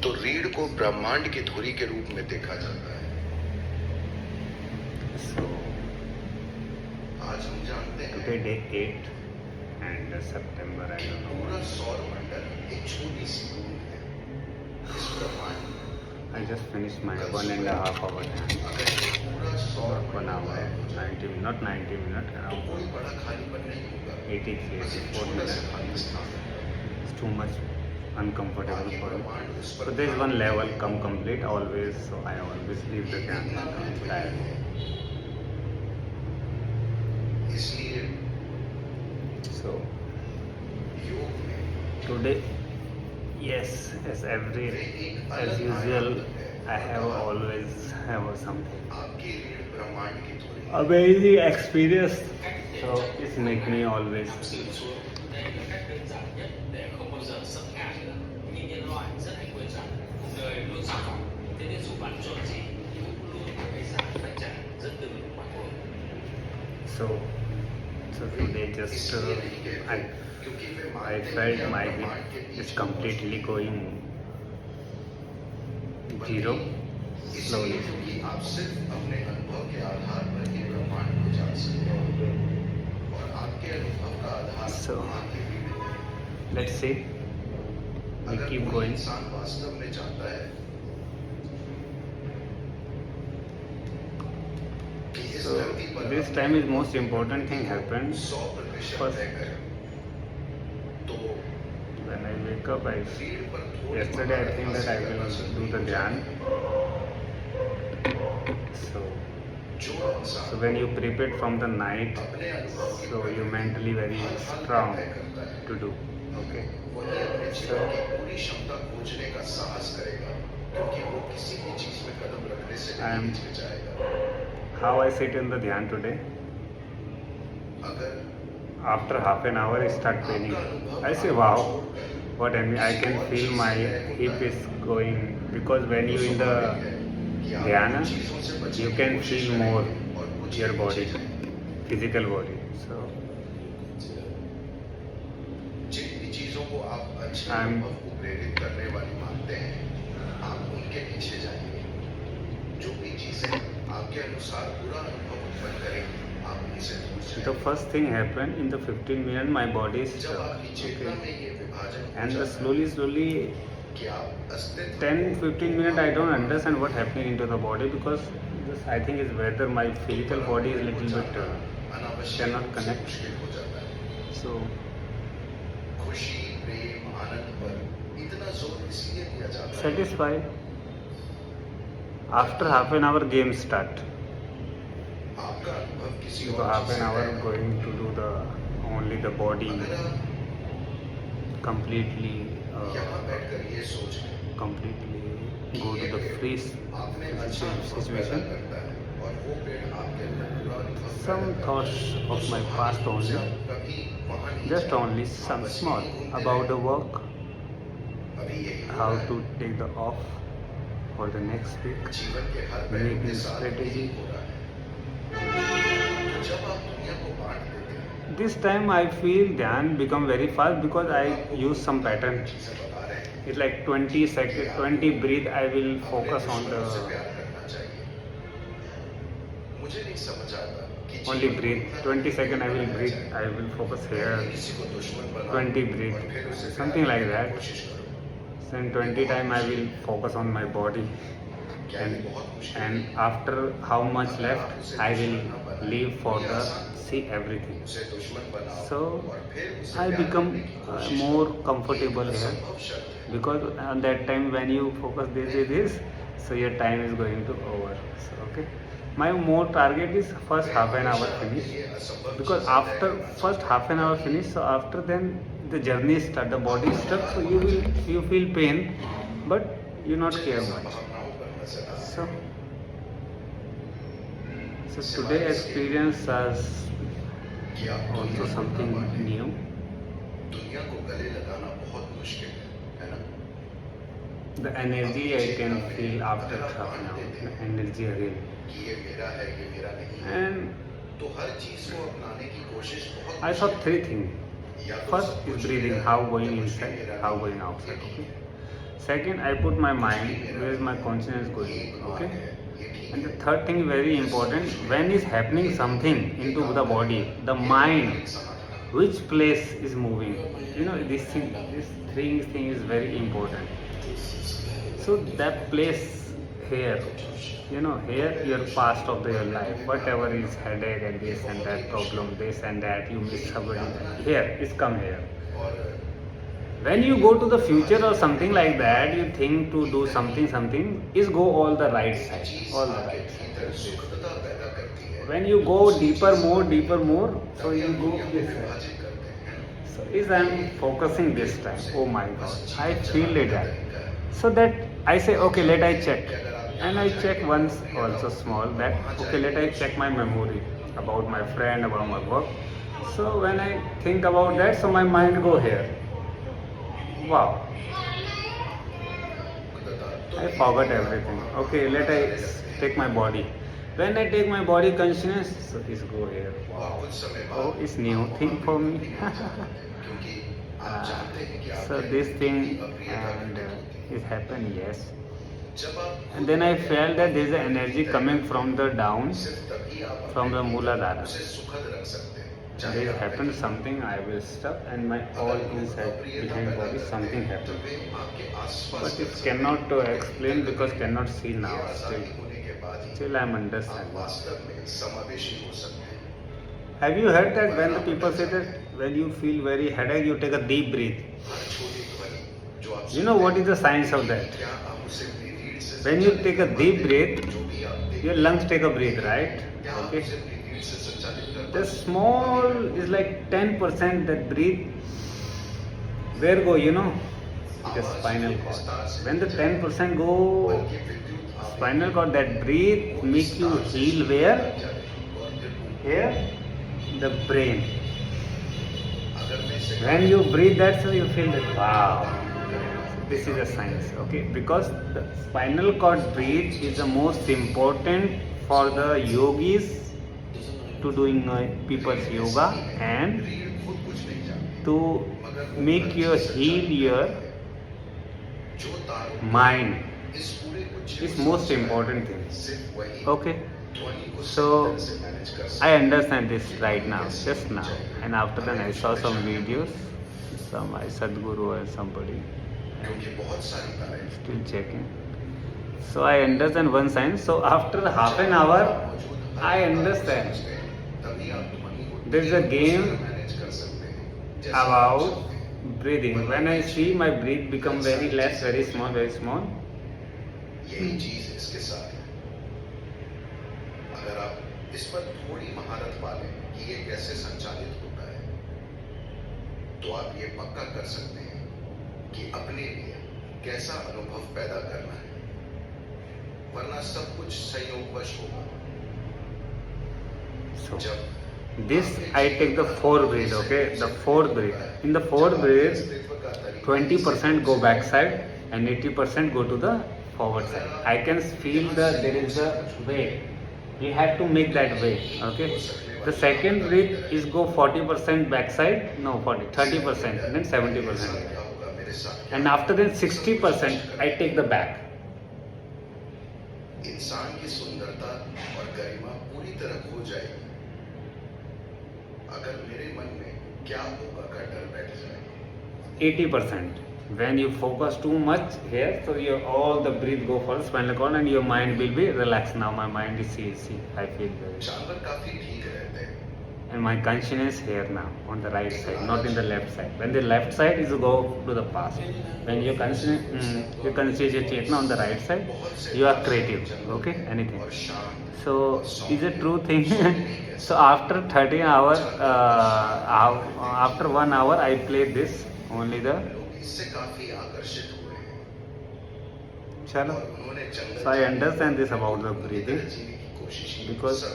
तो रीढ़ को ब्रह्मांड की धुरी के रूप में देखा जाता है। So आज हम जानते हैं today day 8 and September, I don't know. पूरा सौर मंडल एक छोटी सी बूंद है। इस ब्रह्मांड I just finished my 1.5 hour time. अगर ये पूरा सौर 1 मंडल hour, गायब हो जाए, 90 not 90 minutes, तो around कोई बड़ा खालीपन नहीं होगा। 83, बस एक 84 छोटा सा minutes. खाली स्थान है। It's too much uncomfortable बाकी for me. ब्रह्मांड उस So पर there is one ध्यान level देने come complete always. So I always leave the इतना camera. I'm महत्व tired. नहीं है। इसलिए So योग में today, yes, as usual, I have always have something आपकी रीढ़ ब्रह्मांड की धुरी है। amazing experience. So it's make me always. 在一个该被斩一嚟控制上生下去了，明年的话真係會斬，對路上講，呢啲做辦作之，路係殺分斬，真對唔辦過。 So today just I felt my hip is completely going zero slowly. क्योंकि आप सिर्फ अपने अनुभव के आधार पर ही ब्रह्मांड को जान सकते हो और आपके अनुभव का आधार So, आपकी रीढ़ है। Let's see. We अगर keep कोई going. इंसान वास्तव में चाहता है कि इस So धरती पर this time is most important thing happened 100% first. तय करे, तो when I wake up. रीढ़ पर थोड़ी Yesterday I think that I will हासिल do the करनी dhyan. चाहिए। जो So इंसान when you prepare from the night, अपने अनुभव की so you mentally very strong to do. Okay. वही अपने जीवन की पूरी क्षमता खोजने का साहस करेगा, क्योंकि वो किसी भी चीज में कदम रखने से नहीं हिचकिचाएगा। How I sit in the dhyan today? अगर After half an hour, it start paining. I say, wow, what I mean, I can feel my hip is going, because when you in the dhyana, you can feel more your body, physical body. So जिन भी चीजों को आप अच्छे I'm- अनुभव को प्रेरित करने वाली मानते हैं, आप उनके पीछे जाइए। जो भी चीजें आपके अनुसार बुरा अनुभव उत्पन्न करें, आप उनसे दूर the जाइए। first thing happened in the 15 minutes, my body is जब stuck. आपकी चेतना Okay. में ये विभाजन हो And जाता slowly, है कि आप अस्तित्व 10-15 minutes, I don't understand what happening into the body, because this, I think is whether my physical body is little bit अनावश्यक cannot रूप से connect. मुश्किल हो जाता है। So खुशी, प्रेम, आनंद पर इतना जोर इसलिए दिया जाता है satisfied. After half an hour, game start. आपका अनुभव किसी So और half चीज an से hour तय going to do the only the body अगर आप completely यहाँ बैठकर ये सोच लें completely कि go to ये the पेड़ free आप में अच्छा अनुभव पैदा situation. करता है और वो पेड़ आपके अंदर बुरा अनुभव Some पैदा thoughts करता है, of तो my स्वाभाविक past रूप से only. आप कभी वहाँ नहीं Just जाएंगे। only आप some बस small यहीं घूमते about the रहेंगे। work, अभी यही हो how रहा है। to take the off for the next week, जीवन के हर पहलू making के साथ यही strategy. हो रहा है। तो जब आप दुनिया को बांट देते हैं, This time I feel dhyan become very fast because I use some pattern. चीजें बता रहे हैं It's like 20 seconds, 20 breathe. I will अपने focus on दुश्मनों से the प्यार करना चाहिए। मुझे नहीं समझ आता कि only जीवन को breathe. इतना 20 seconds I will बनाया breathe. जाए। I will focus पहले here. किसी को दुश्मन बनाओ 20 breathe. और फिर उसे Something प्यार like करने की that. कोशिश करो। Then 20 time I will focus on my body. क्या ये बहुत मुश्किल And है? after how much left, I will leave for the see everything. उसे दुश्मन बनाओ So और फिर उसे I प्यार become करने की कोशिश more करो। comfortable ये here. असंभव शर्त है। Because at that time when you focus this, so your time is going to over. So okay, my more target is first half an hour finish, ये असंभव because चीजें after तय करना first चाहिए। half an hour finish, so after then the journey start, the body stuck, so you feel pain, but you not care much. संभावनाओं पर नजर आ So today experience as कि आप also दुनिया को something न मानें। new. दुनिया को गले लगाना बहुत मुश्किल है ना? The energy I can feel after half an hour, the energy again. कि ये मेरा है, ये मेरा नहीं है। And तो हर चीज को अपनाने की कोशिश बहुत I saw मुश्किल 3 things. है। या तो First सब is कुछ breathing, मेरा how है, going या कुछ भी inside, मेरा how नहीं going है। outside. ये Okay. Second, I put my mind where is my consciousness going. Okay. And the third thing very important, when is happening something into the body, the mind, which place is moving. This thing is very important. So that place here, here your past of your life, whatever is headache and this and that problem, this and that, you miss somebody, here is come here. When you go to the future or something like that, you think to do something is go all the right side, all the right side. When you go deeper more, so you go this side. So is I'm focusing this time, oh my god, I feel it that. So that I say, okay, let I check. And I check once also small that, okay, let I check my memory about my friend, about my work. So when I think about that, so my mind go here. Wow, I forgot everything. Okay, let I take my body. When I take my body consciousness, so it's go here. Wow. Oh, it's new thing for me. So this thing and it happened, yes. And then I felt that there is an energy coming from the down, from the Mooladhara. There happened something, I will stop, and my all inside behind body something happened. But it cannot to explain because cannot see now. Still I am understanding. Have you heard that when the people say that when you feel very headache, you take a deep breath? You know what is the science of that? When you take a deep breath, your lungs take a breath, right? Okay. The small is like 10% that breathe. Where go, the spinal cord. When the 10% go spinal cord, that breathe make you heal where? Here, the brain. When you breathe that, so you feel that, wow. So this is a science, okay? Because the spinal cord breathe is the most important for the yogis to doing people's yoga and to make you heal your mind is most important thing. Okay, so I understand this right now, just now, and after that I saw some videos, some Sadhguru or somebody, still checking. So I understand one science. So after half an hour, I understand. There is a game about breathing. When I see my breath become very less, very small, यही चीज इसके साथ है. अगर आप इस पर थोड़ी महारत पालें कि ये कैसे संचालित होता है, तो आप ये पक्का कर सकते हैं कि अपने लिए कैसा अनुभव पैदा करना है, वरना सब कुछ संयोगवश होगा. So this I take the 4 breath, okay? The 4th breath. In the 4th breath, 20% go back side and 80% go to the forward side. I can feel that there is a way. You have to make that way, okay? The second breath is go 40% back side, no 30%, and then 70%. And after that 60% I take the back. इंसान की सुंदरता और गरिमा पूरी तरह खो जाएगी अगर मेरे मन में क्या होगा का डर बैठ जाए. 80%. When you focus too much here, so your all the breath go for the spinal cord and your mind will be relaxed. Now my mind is easy. I feel very. जानवर काफी ठीक रहते हैं. And my consciousness here now on the right side, not in the left side. When the left side is go to the past. When you conscious your chetna on the right side, you are creative. Okay, anything. So is a true thing. So after 13 hours, after 1 hour, I played this only the. इससे काफी आकर्षित हुए हैं. Chalo. So I understand this about the breathing because